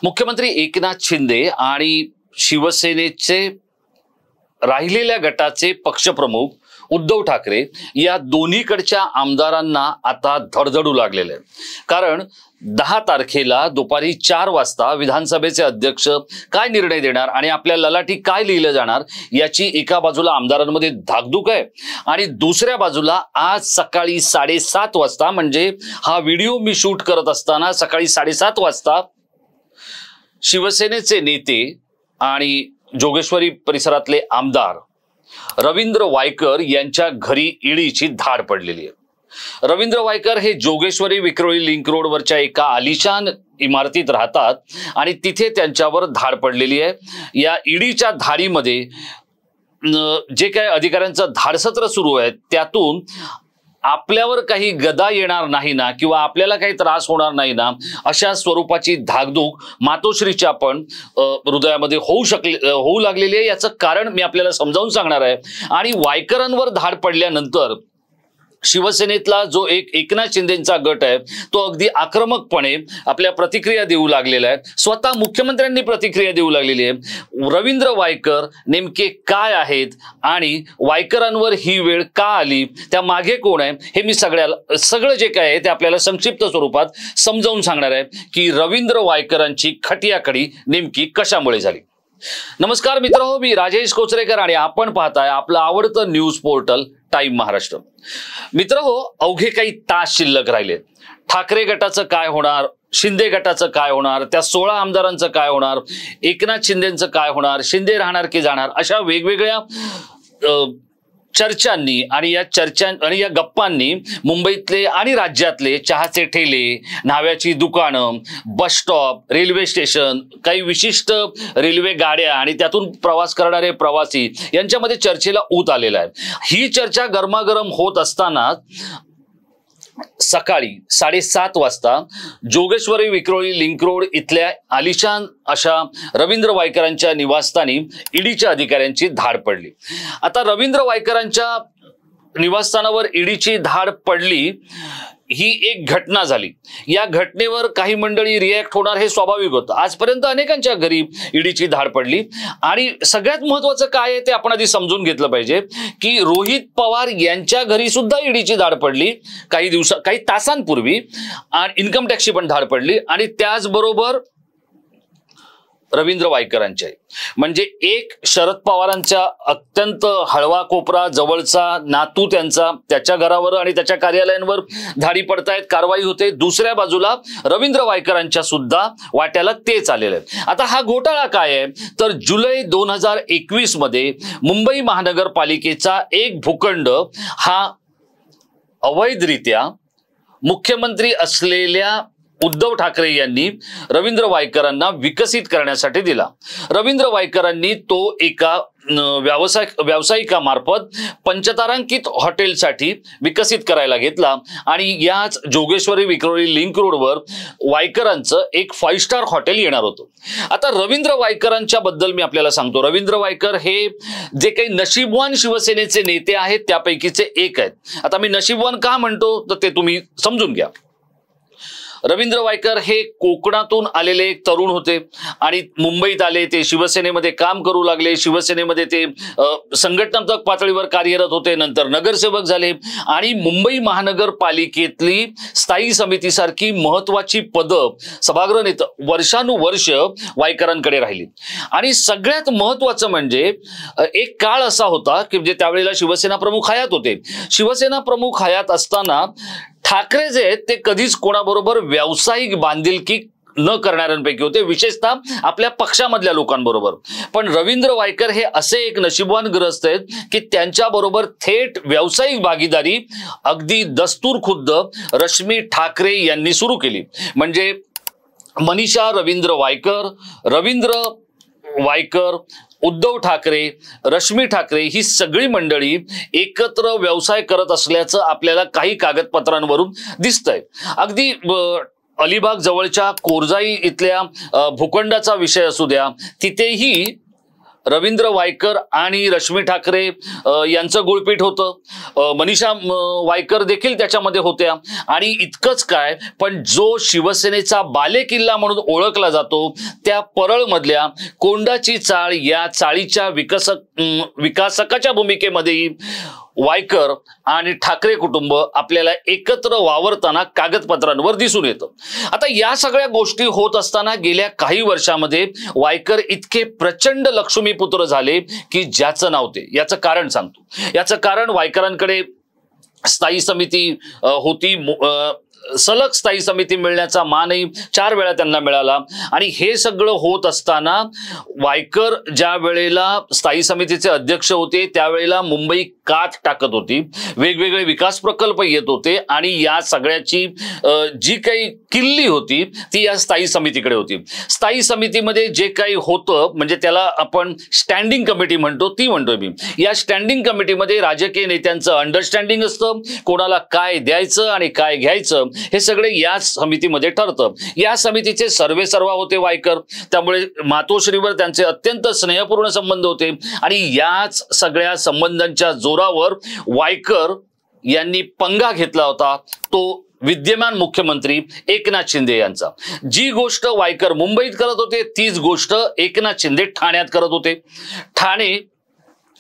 मुख्यमंत्री एकनाथ शिंदे आणि शिवसेनेचे राहिलेल्या गटाचे पक्षप्रमुख उद्धव ठाकरे या दोन्हीकडच्या आमदारांना आता धडधडू लागलेले आहे। कारण 10 तारखेला दुपारी 4 वाजता विधानसभेचे अध्यक्ष काय निर्णय देणार आणि आपल्या ललाटी काय लिहिलं जाणार याची एका बाजूला आमदारांमध्ये धाकधूक आहे आणि दुसऱ्या बाजूला आज सकाळी 7:30 वाजता म्हणजे हा व्हिडिओ मी शूट करत असताना सकाळी 7:30 वाजता शिवसेनेचे नेते आणि जोगेश्वरी परिसरातले आमदार रवींद्र वायकर यांच्या घरी ईडीची धाड पडलेली आहे। रवींद्र वायकर हे जोगेश्वरी विक्रोळी लिंक रोडवरच्या एका आलिशान इमारतीत राहतात आणि तिथे त्यांच्यावर धाड पडलेली आहे। या ईडीच्या धाडीमध्ये जे काही अधिकाऱ्यांचं धाडसत्र सुरू आहे त्यातून आपल्यावर काही गदा येणार नाही ना किंवा आपल्याला काही त्रास होणार नाही ना अशा स्वरूपाची धाकधूक मातोश्रीच्या पण हृदयामध्ये होऊ लागलेली आहे। याचं कारण मी आपल्याला समजावून सांगणार आहे। आणि वायकरांवर धाड पडल्यानंतर शिवसेनेतला जो एकनाथ शिंदेंचा गट आहे तो अगदी आक्रमकपणे आपल्या प्रतिक्रिया देऊ लागलेला आहे। स्वतः मुख्यमंत्र्यांनी प्रतिक्रिया देऊ लागलेली आहे। रवींद्र वायकर नेमके काय आहेत आणि वायकरांवर ही वेळ का आली, त्या मागे कोण आहे, हे मी सगळं जे काय आहे ते आपल्याला संक्षिप्त स्वरूपात समजावून सांगणार आहे की रवींद्र वायकरांची खटियाखडी नेमकी कशामुळे झाली। नमस्कार मित्रांनो, मी राजेश कोचरेकर आणि आपण पाहताय आपलं आवडतं न्यूज पोर्टल टाइम महाराष्ट्र। मित्रांनो, अवघे काही तास शिल्लक राहिले। ठाकरे गटाचं काय होणार, शिंदे गटाचं काय होणार, त्या 16 आमदारांचं काय होणार, एकनाथ शिंदेंचं काय होणार, शिंदे राहणार की जाणार, अशा वेगवेगळ्या चर्चांनी आणि या गप्पांनी मुंबईतले आणि राज्यातले चहाचे ठेले, न्हाव्याची दुकानं, बस स्टॉप, रेल्वे स्टेशन, काही विशिष्ट रेल्वे गाड्या आणि त्यातून प्रवास करणारे प्रवासी यांच्यामध्ये चर्चेला ऊत आलेला आहे। ही चर्चा गरमागरम होत असताना सकाळी 7:30 वाजता जोगेश्वरी विक्रोळी लिंक रोड इथल्या आलिशान अशा रवींद्र वायकरांच्या निवासस्थानी ईडीच्या अधिकाऱ्यांची धाड पडली। आता रवींद्र वायकरांच्या निवासस्थानावर ईडीची धाड पडली ही एक घटना झाली। या घटनेवर काही मंडळी रिॲक्ट होणार हे स्वाभाविक होतं। आजपर्यंत अनेकांच्या घरी ईडीची धाड पडली आणि सगळ्यात महत्त्वाचं काय आहे ते आपण आधी समजून घेतलं पाहिजे की रोहित पवार यांच्या घरी सुद्धा ईडीची धाड पडली काही तासांपूर्वी आणि इन्कम टॅक्सची पण धाड पडली आणि त्याचबरोबर रवींद्र वायकरांच्या म्हणजे एक शरद पवारांच्या अत्यंत हळवा कोपरा जवळचा नातू त्याच्या घरावर आणि त्याच्या कार्यालयांवर धाडी पडतायत, कारवाई होते। दुसऱ्या बाजूला रवींद्र वायकरांच्या सुद्धा वाट्याला तेच आलेलं आहे। आता हा घोटाळा काय आहे तर जुलै 2021 मध्ये मुंबई महानगरपालिकेचा एक भूखंड हा अवैधरित्या मुख्यमंत्री असलेल्या उद्धव ठाकरे यांनी रवींद्र वायकरांना विकसित करण्यासाठी दिला। रवींद्र वायकरांनी तो एका व्यावसायिकामार्फत पंचतारांकित हॉटेलसाठी विकसित करायला घेतला आणि याच जोगेश्वरी विक्रोळी लिंक रोडवर वायकरांचं एक 5 स्टार हॉटेल येणार होतं। आता रवींद्र वायकरांच्या बद्दल मी आपल्याला सांगतो, रवींद्र वायकर हे जे काही नशीबवान शिवसेनेचे नेते आहेत त्यापैकीचे एक आहेत। आता मी नशीबवान का म्हणतो तर ते तुम्ही समजून घ्या। रवींद्र वायकर हे कोकणातून आलेले एक तरुण होते आणि मुंबईत आले, ते शिवसेनेमध्ये काम करू लागले, शिवसेनेमध्ये ते संघटनात्मक पातळीवर कार्यरत होते, नंतर नगरसेवक झाले आणि मुंबई महानगरपालिकेतली स्थायी समितीसारखी महत्वाची पदं, सभागृह नेते वर्षानुवर्ष वायकरांकडे राहिली। आणि सगळ्यात महत्वाचं म्हणजे एक काळ असा होता की म्हणजे त्यावेळेला शिवसेना प्रमुख हयात होते। शिवसेना प्रमुख हयात असताना ठाकरे जे आहेत ते कधीच कोणाबरोबर व्यावसायिक बांधिलकी न करणाऱ्यांपैकी होते, विशेषतः आपल्या पक्षामधल्या लोकांबरोबर। पण रवींद्र वायकर हे असे एक नशीबवान ग्रस्त आहेत की त्यांच्याबरोबर थेट व्यावसायिक भागीदारी अगदी दस्तूरखुद्द रश्मी ठाकरे यांनी सुरू केली। म्हणजे मनीषा रवींद्र वायकर, उद्धव ठाकरे, रश्मी ठाकरे ही सगळी मंडळी एकत्र व्यवसाय करत असल्याचं आपल्याला काही कागदपत्रांवरून दिसतंय। अगदी अलिबाग जवळच्या कोरजाई इथल्या भूखंडाचा विषय असू द्या, तिथेही रवींद्र वायकर आणि रश्मी ठाकरे यांचं गुळपीट होतं, मनीषा वायकर देखील त्याच्यामध्ये होत्या. आणि इतकंच काय, पण जो शिवसेनेचा बालेकिल्ला म्हणून ओळखला जातो त्या परळमधल्या कोंडाची चाळ या चाळीच्या विकासकाच्या भूमिकेमध्ये वायकर आणि ठाकरे कुटुंब आपल्याला एकत्र वावरताना कागदपत्रांवर दिसून येतं. आता या सगळ्या गोष्टी होत असताना गेल्या काही वर्षामध्ये वायकर इतके प्रचंड लक्ष्मीपुत्र झाले की ज्याचं नाव ते. याचं कारण सांगतो. याचं कारण वायकरांकडे स्थायी समिती होती, सलग स्थायी समिती मिळण्याचा मानही 4 वेळा त्यांना मिळाला. आणि हे सगळं होत असताना वायकर ज्या वेळेला स्थायी समितीचे अध्यक्ष होते त्यावेळेला मुंबई कात टाकत होती, वेगवेगळे विकास प्रकल्प येत होते आणि या सगळ्याची जी काही किल्ली होती ती या स्थायी समितीकडे होती. स्थायी समितीमध्ये जे काही होतं म्हणजे त्याला आपण स्टँडिंग कमिटी म्हणतो, ती म्हणतोय मी. या स्टँडिंग कमिटीमध्ये राजकीय नेत्यांचं अंडरस्टँडिंग असतं, कोणाला काय द्यायचं आणि काय घ्यायचं हे सगळे या समितीमध्ये ठरतं. या समितीचे सर्वेसर्वा होते वायकर, त्यामुळे मातोश्रीवर त्यांचे अत्यंत स्नेहपूर्ण संबंध होते. आणि याच सगळ्या संबंधांच्या जोरावर वायकर यांनी पंगा घेतला होता तो विद्यमान मुख्यमंत्री एकनाथ शिंदे यांचा. जी गोष्ट वायकर मुंबईत करत होते तीच गोष्ट एकनाथ शिंदे ठाण्यात करत होते. ठाणे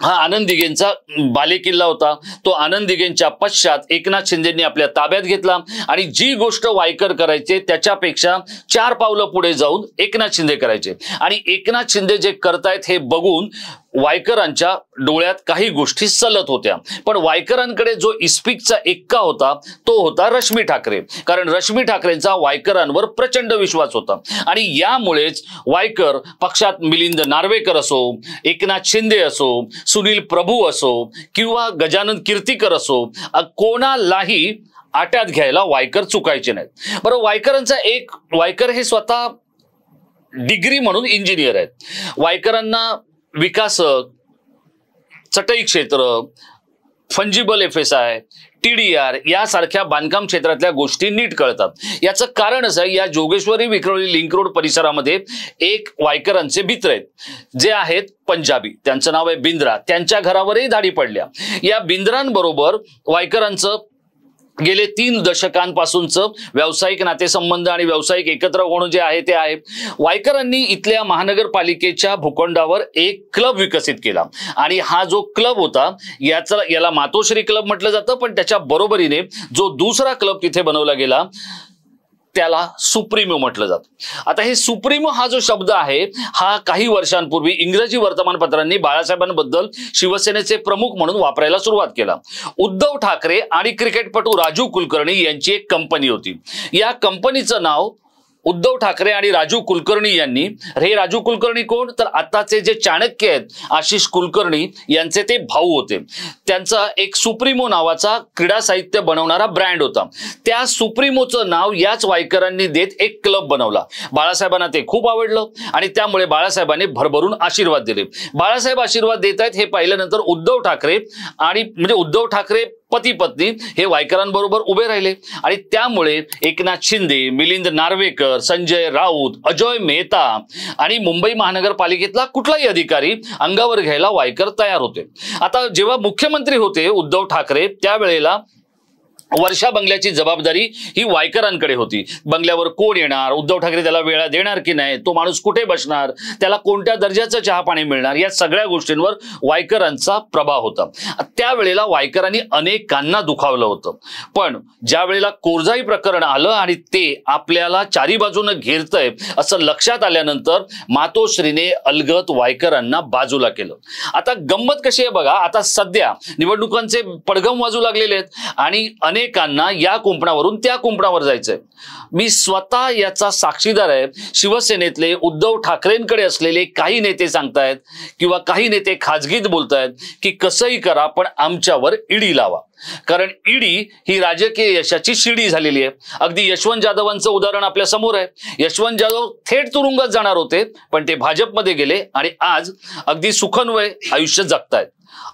हा आनंद दिघेंचा बालेकिल्ला होता. तो आनंद दिघेंच्या पश्चात एकनाथ शिंदेंनी आपल्या ताब्यात घेतला आणि जी गोष्ट वायकर करायचे त्याच्यापेक्षा 4 पावलं पुढे जाऊन एकनाथ शिंदे करायचे. आणि एकनाथ शिंदे जे करतायत हे बघून वायकरांच्या डोळ्यात काही गोष्टी सलत होत्या. पण वायकरांकडे जो इस्पिकचा एक्का होता तो होता रश्मी ठाकरे, कारण रश्मी ठाकरेंचा वायकरांवर प्रचंड विश्वास होता. आणि यामुळेच वायकर पक्षात मिलिंद नार्वेकर असो, एकनाथ शिंदे असो, सुनील प्रभू असो किंवा गजानन कीर्तीकर असो, कोणालाही आट्यात घ्यायला वायकर चुकायचे नाहीत. बरं, वायकर हे स्वतः डिग्री म्हणून इंजिनियर आहेत. वायकरांना विकासक, चटई क्षेत्र, फंजिबल FSI, TDR यासारख्या बांधकाम क्षेत्रातल्या गोष्टी नीट कळतात. याचं कारण असं आहे, या जोगेश्वरी विक्रोळी लिंक रोड परिसरामध्ये एक वायकरांचे मित्र आहेत जे आहेत पंजाबी, त्यांचं नाव आहे बिंद्रा. त्यांच्या घरावरही धाडी पडल्या. या बिंद्रांबरोबर वायकरांचं गेले 3 दशकांपासूनचं व्यावसायिक नातेसंबंध आणि व्यावसायिक एकत्र होणं जे आहे ते आहे. वायकरांनी इथल्या महानगरपालिकेच्या भूखंडावर एक क्लब विकसित केला आणि हा जो क्लब होता याला मातोश्री क्लब म्हटलं जातं, पण त्याच्या बरोबरीने जो दुसरा क्लब तिथे बनवला गेला त्याला सुप्रीमो म्हटलं जातं. आता हे सुप्रीमो हा जो शब्द आहे हा काही वर्षांपूर्वी इंग्रजी वर्तमानपत्रांनी बाळासाहेबांबद्दल शिवसेनेचे प्रमुख म्हणून वापरायला सुरुवात केला. उद्धव ठाकरे आणि क्रिकेटपटू राजू कुलकर्णी यांची एक कंपनी होती. या कंपनीचं नाव उद्धव ठाकरे आणि राजू कुलकर्णी यांनी, हे राजू कुलकर्णी कोण तर आताचे जे चाणक्य आहेत आशिष कुलकर्णी यांचे ते भाऊ होते. त्यांचा एक सुप्रीमो नावाचा क्रीडा साहित्य बनवणारा ब्रँड होता. त्या सुप्रीमोचं नाव याच वायकरांनी देत एक क्लब बनवला. बाळासाहेबांना ते खूप आवडलं आणि त्यामुळे बाळासाहेबांनी भरभरून आशीर्वाद दिले. बाळासाहेब आशीर्वाद देत आहेत हे पाहिल्यानंतर उद्धव ठाकरे आणि म्हणजे उद्धव ठाकरे पती पत्नी हे वायकरांबरोबर उभे राहिले आणि त्यामुळे एकनाथ शिंदे, मिलिंद नार्वेकर, संजय राऊत, अजय मेहता आणि मुंबई महानगरपालिकेतला कुठलाही अधिकारी अंगावर घ्यायला वायकर तयार होते. आता जेव्हा मुख्यमंत्री होते उद्धव ठाकरे त्यावेळेला वर्षा बंगल्याची जबाबदारी ही वायकरांकडे होती. बंगल्यावर कोण येणार, उद्धव ठाकरे त्याला वेळा देणार की नाही, तो माणूस कुठे बसणार, त्याला कोणत्या दर्जाचं चहा पाणी मिळणार, या सगळ्या गोष्टींवर वायकरांचा प्रभाव होता. त्यावेळेला वायकरांनी अनेकांना दुखावलं होतं. पण ज्या वेळेला कोरजाई प्रकरण आलं आणि ते आपल्याला चारी बाजूनं घेरतंय असं लक्षात आल्यानंतर मातोश्रीने अलगत वायकरांना बाजूला केलं. आता गंमत कशी आहे बघा, आता सध्या निवडणुकांचे पडघम वाजू लागलेले आहेत आणि अनेकांना या कुंपणावरून त्या कुंपणावर जायचंय. मी स्वतः याचा साक्षीदार आहे. शिवसेनेतले उद्धव ठाकरेंकडे असलेले काही नेते सांगतायत किंवा काही नेते खाजगीत बोलतायत की कसंही करा पण आमच्यावर ईडी लावा, कारण ईडी ही राजकीय यशाची शिडी झालेली आहे. अगदी यशवंत जाधवांचं उदाहरण आपल्या समोर आहे. यशवंत जाधव थेट तुरुंगात जाणार होते पण ते भाजपमध्ये गेले आणि आज अगदी सुखन्वय आयुष्य जगतायत.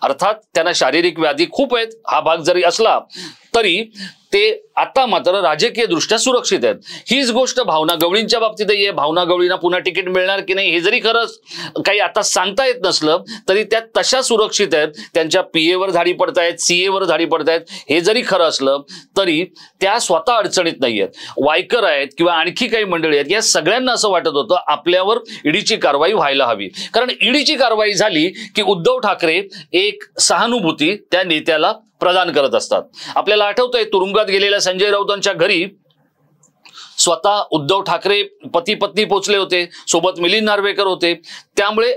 अर्थात त्यांना शारीरिक व्याधी खूप आहेत, हा भाग जरी असला तरी ते आता मात्र राजकीय दृष्ट्या सुरक्षित आहेत. हीच गोष्ट भावना गवळींच्या बाबतीतही आहे. भावना गवळींना पुन्हा तिकीट मिळणार की नाही हे जरी खरंच काही आता सांगता येत नसलं तरी त्या तशा सुरक्षित आहेत. त्यांच्या PA वर धाडी पडतायत, CA वर धाडी पडतायत. हे जरी खरं असलं तरी त्या स्वतः अडचणीत नाही आहेत. वायकर आहेत किंवा आणखी काही मंडळी आहेत, या सगळ्यांना असं वाटत होतं आपल्यावर ईडीची कारवाई व्हायला हवी. कारण ईडीची कारवाई झाली की उद्धव ठाकरे एक सहानुभूती त्या नेत्याला प्रदान करत असतात. आपल्याला आठवतंय तुरुंगात गेलेल्या संजय राऊतांच्या घरी स्वतः उद्धव ठाकरे पती पत्नी पोचले होते, सोबत मिलिंद नार्वेकर होते. त्यामुळे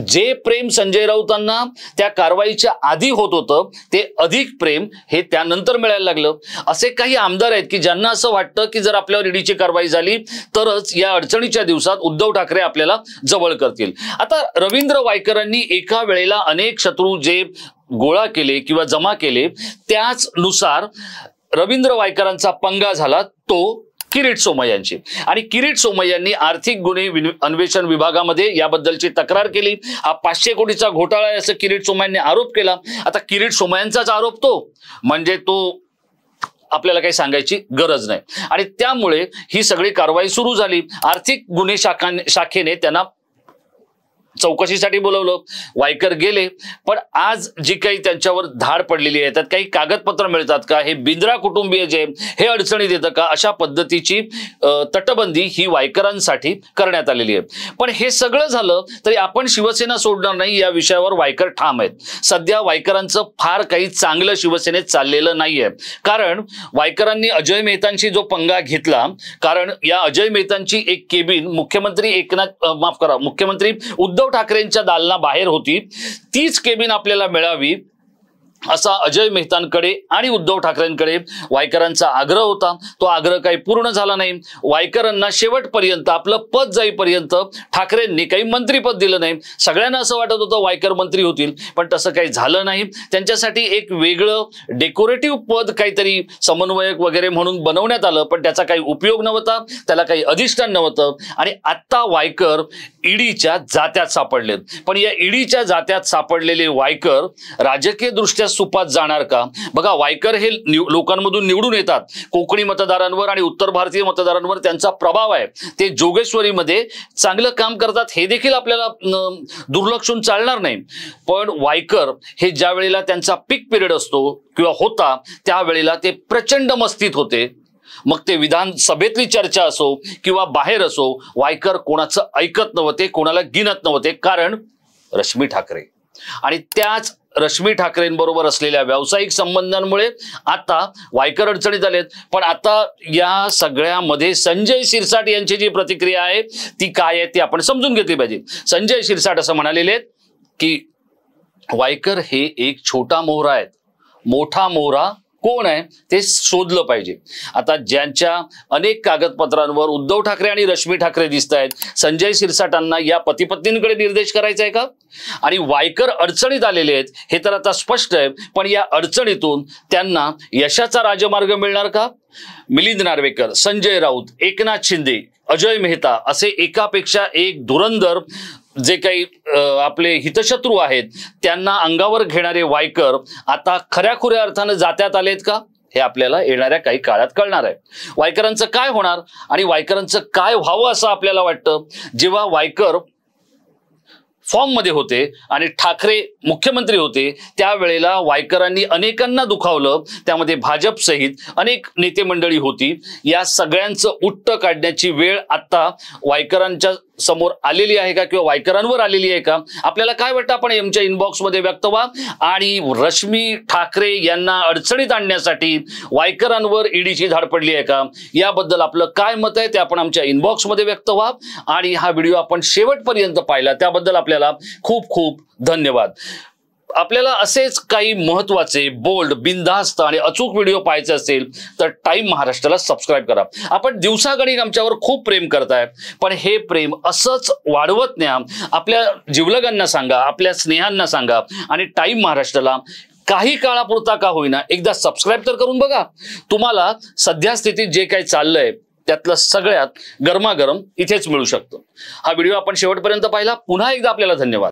जे प्रेम संजय राऊतांना त्या कारवाईच्या आधी होत होतं ते अधिक प्रेम हे त्यानंतर मिळायला लागलं. असे काही आमदार आहेत की ज्यांना असं वाटतं की जर आपल्यावर ईडीची कारवाई झाली तरच या अडचणीच्या दिवसात उद्धव ठाकरे आपल्याला जवळ करतील. आता रवींद्र वायकरांनी एका वेळेला अनेक शत्रू जे गोळा केले किंवा जमा केले त्याचनुसार रवींद्र वायकरांचा पंगा झाला तो किरीट सोमय्यांची. आणि किरीट सोमय्यांनी आर्थिक गुन्हे अन्वेषण विभागामध्ये याबद्दलची तक्रार केली. हा 500 कोटीचा घोटाळा आहे असं किरीट सोमय्यांनी आरोप केला. आता किरीट सोमय्यांचाच आरोप तो म्हणजे तो आपल्याला काही सांगायची गरज नाही. आणि त्यामुळे ही सगळी कारवाई सुरू झाली. आर्थिक गुन्हे शाखेने त्यांना चौकशीसाठी बोलवलं. वायकर गेले. पण आज जी काही त्यांच्यावर धाड पडलेली आहे त्यात काही कागदपत्र मिळतात का, हे बिंद्रा कुटुंबीय जे हे अडचणीत येतं का, अशा पद्धतीची तटबंदी ही वायकरांसाठी करण्यात आलेली आहे. पण हे सगळं झालं तरी आपण शिवसेना सोडणार नाही या विषयावर वायकर ठाम आहेत. सध्या वायकरांचं फार काही चांगलं शिवसेनेत चाललेलं नाहीये. कारण वायकरांनी अजय मेहतांशी जो पंगा घेतला, कारण या अजय मेहतांची एक केबिन मुख्यमंत्री उद्धव ठाकरेंच्या दालनाबाहेर होती. तीच केबिन आपल्याला मिळावी असा अजय मेहतांकडे आणि उद्धव ठाकरेंकडे वायकरांचा आग्रह होता. तो आग्रह काही पूर्ण झाला नाही. वायकरांना शेवटपर्यंत आपलं पद जाईपर्यंत ठाकरेंनी काही मंत्रीपद दिलं नाही. सगळ्यांना असं वाटत होतं वायकर मंत्री होतील, पण तसं काही झालं नाही. त्यांच्यासाठी एक वेगळं डेकोरेटिव्ह पद काहीतरी समन्वयक वगैरे म्हणून बनवण्यात आलं, पण त्याचा काही उपयोग नव्हता, त्याला काही अधिष्ठान नव्हतं. आणि आत्ता वायकर ईडीच्या जात्यात सापडलेत. पण या ईडीच्या जात्यात सापडलेले वायकर राजकीय दृष्ट्या सुपात जाणार का? बघा, वायकर हे लोकांमधून निवडून येतात. कोकणी मतदारांवर आणि उत्तर भारतीय मतदारांवर त्यांचा प्रभाव आहे. ते जोगेश्वरीमध्ये चांगलं काम करतात, हे देखील आपल्याला दुर्लक्षून चालणार नाही. पण वायकर हे ज्या वेळेला त्यांचा पीक पिरियड असतो किंवा होता त्यावेळेला ते प्रचंड मस्तीत होते. मग ते विधानसभेतली चर्चा असो किंवा बाहेर असो, वायकर कोणाचं ऐकत नव्हते, कोणाला गिनत नव्हते. कारण रश्मी ठाकरे आणि त्याच रश्मी ठाकरेंबरोबर असलेल्या व्यावसायिक संबंधांमुळे आता वायकर अडचणीत आलेत. पण आता या सगळ्यामध्ये संजय शिरसाट यांची जी प्रतिक्रिया आहे ती काय आहे ती आपण समजून घेतली पाहिजे. संजय शिरसाट असं म्हणालेले आहेत की वायकर हे एक छोटा मोहरा आहेत, मोठा मोहरा कोण आहे ते शोधलं पाहिजे. आता ज्यांच्या अनेक कागदपत्रांवर उद्धव ठाकरे आणि रश्मी ठाकरे दिसत आहेत, संजय शिरसाटांना या पतीपत्नींकडे निर्देश करायचा आहे का? आणि वायकर अडचणीत आलेले आहेत हे तर आता स्पष्ट आहे. पण या अडचणीतून त्यांना यशाचा राजमार्ग मिळणार का? मिलिंद नार्वेकर, संजय राऊत, एकनाथ शिंदे, अजय मेहता असे एकापेक्षा एक धुरंधर जे काही आपले हितशत्रू आहेत त्यांना अंगावर घेणारे वायकर आता खऱ्याखुऱ्या अर्थानं जात्यात आलेत का हे आपल्याला येणाऱ्या काही काळात कळणार आहे. वायकरांचं काय होणार आणि वायकरांचं काय व्हावं असं आपल्याला वाटतं? जेव्हा वायकर फॉर्म मध्ये होते आणि ठाकरे मुख्यमंत्री होते त्यावेळेला वायकरांनी अनेकांना दुखावलं, त्यामध्ये भाजप सहित अनेक नेते मंडळी होती. या सगळ्यांचं उट्ट काढण्याची वेळ आता वायकरांच्या समोर आलेली आहे का किंवा वायकरांवर आलेली आहे का? आपल्याला काय वाटतं आपण आमच्या इनबॉक्स मध्ये व्यक्त व्हा. आणि रश्मी ठाकरे यांना अडचणीत आणण्यासाठी वायकरांवर ईडीची धाड पडली आहे का याबद्दल आपलं काय मत आहे ते आपण आमच्या इनबॉक्स मध्ये व्यक्त व्हा. आणि हा व्हिडिओ आपण शेवटपर्यंत पाहिला त्याबद्दल आपल्याला खूप खूप धन्यवाद. आपल्याला असेच काही महत्त्वाचे, बोल्ड, बिनधास्त आणि अचूक व्हिडिओ पाहायचे असेल तर टाइम महाराष्ट्राला सबस्क्राईब करा. आपण दिवसागणिक आमच्यावर खूप प्रेम करताय, पण हे प्रेम असंच वाढवत न्या. आपल्या जिवलगांना सांगा, आपल्या स्नेहांना सांगा आणि टाइम महाराष्ट्राला काही काळापुरता का होईना एकदा सबस्क्राईब तर करून बघा. तुम्हाला सध्या स्थितीत जे काही चाललंय त्यातलं सगळ्यात गरमागरम इथेच मिळू शकतं. हा व्हिडिओ आपण शेवटपर्यंत पाहिला. पुन्हा एकदा आपल्याला धन्यवाद.